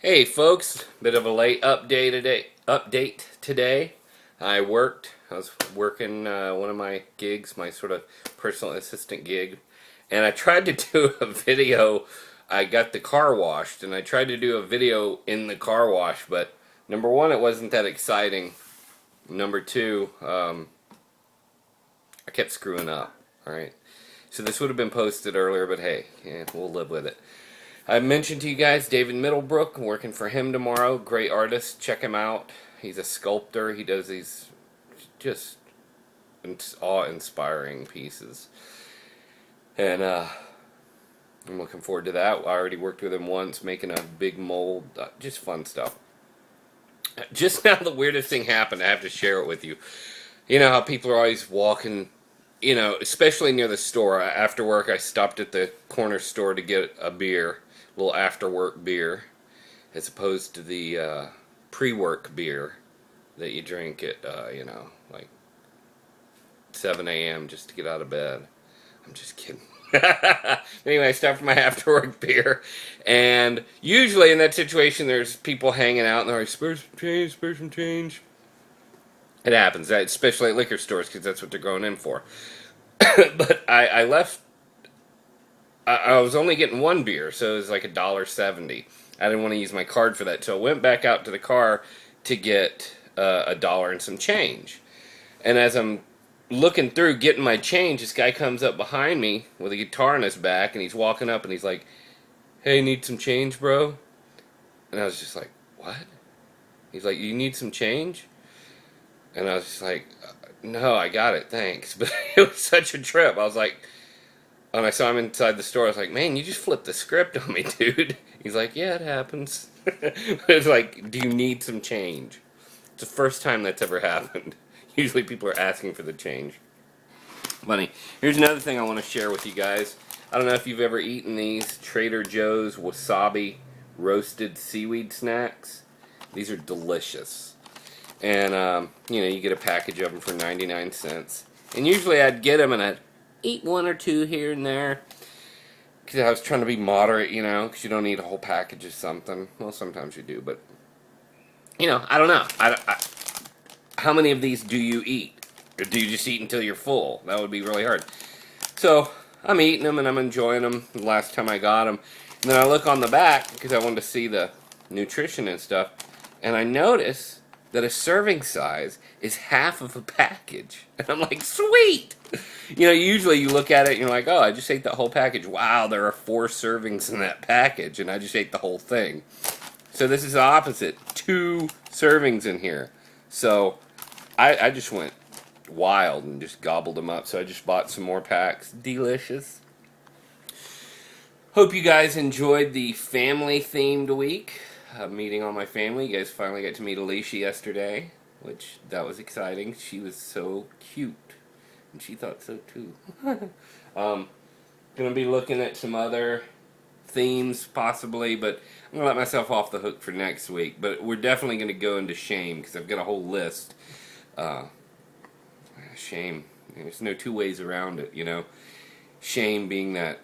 Hey folks, bit of a late update today. I was working one of my gigs, my sort of personal assistant gig, and I tried to do a video. I got the car washed, and I tried to do a video in the car wash, but number one, it wasn't that exciting. Number two, I kept screwing up. Alright, so this would have been posted earlier, but hey, yeah, we'll live with it. I mentioned to you guys David Middlebrook. I'm working for him tomorrow. Great artist. Check him out. He's a sculptor. He does these just awe-inspiring pieces. And I'm looking forward to that. I already worked with him once making a big mold. Just fun stuff. Just now the weirdest thing happened. I have to share it with you. You know how people are always walking, especially near the store. After work, I stopped at the corner store to get a beer. Little after-work beer, as opposed to the pre-work beer that you drink at, like 7 a.m. just to get out of bed. I'm just kidding. Anyway, I stopped for my after-work beer, and usually in that situation, there's people hanging out, and they're like, spare some change. It happens, especially at liquor stores, because that's what they're going in for. But I left. I was only getting one beer, so it was like $1.70. I didn't want to use my card for that, so I went back out to the car to get $1 and some change. And as I'm looking through getting my change, this guy comes up behind me with a guitar on his back, and he's walking up, and he's like, "Hey, need some change, bro?" And I was just like, "What?" He's like, "You need some change?" And I was just like, "No, I got it, thanks." But it was such a trip. I was like, when I saw him inside the store, I was like, "Man, you just flipped the script on me, dude." He's like, "Yeah, it happens." It's like, "Do you need some change?" It's the first time that's ever happened. Usually people are asking for the change. Funny. Here's another thing I want to share with you guys. I don't know if you've ever eaten these Trader Joe's wasabi roasted seaweed snacks. These are delicious. And, you get a package of them for 99 cents. And usually I'd get them and I'd eat one or two here and there. Because I was trying to be moderate, because you don't eat a whole package of something. Well, sometimes you do, but, I don't know. How many of these do you eat? Or do you just eat until you're full? That would be really hard. So, I'm eating them and I'm enjoying them the last time I got them. And then I look on the back, because I wanted to see the nutrition and stuff, and I notice that a serving size is half of a package. And I'm like, sweet! Usually you look at it and you're like, oh, I just ate the whole package. Wow, there are 4 servings in that package, and I just ate the whole thing. So this is the opposite. 2 servings in here. So I just went wild and just gobbled them up. So I just bought some more packs. Delicious. Hope you guys enjoyed the family-themed week. Meeting all my family. You guys finally got to meet Alicia yesterday, which that was exciting. She was so cute, and she thought so too. Gonna be looking at some other themes possibly, but I'm gonna let myself off the hook for next week. But we're definitely gonna go into shame, because I've got a whole list. Shame. There's no two ways around it, Shame being that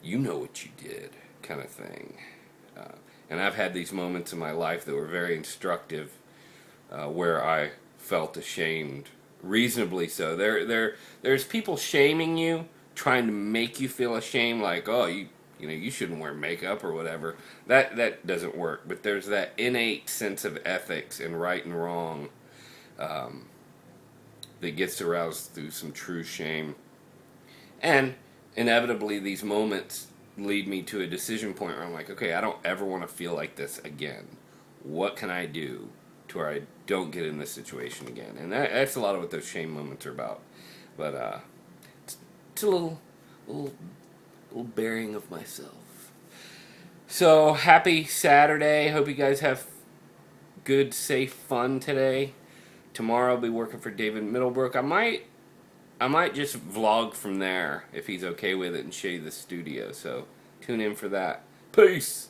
you know what you did kind of thing. And I've had these moments in my life that were very instructive, where I felt ashamed, reasonably so. There's people shaming you, trying to make you feel ashamed, like, oh, you shouldn't wear makeup or whatever. That doesn't work. But there's that innate sense of ethics and right and wrong that gets aroused through some true shame. And inevitably, these moments lead me to a decision point where I'm like, okay, I don't ever want to feel like this again. What can I do to where I don't get in this situation again? And that's a lot of what those shame moments are about. But it's a little bearing of myself. So happy Saturday. Hope you guys have good, safe fun today. Tomorrow I'll be working for David Middlebrook. I might just vlog from there if he's okay with it and show you the studio. So tune in for that. Peace!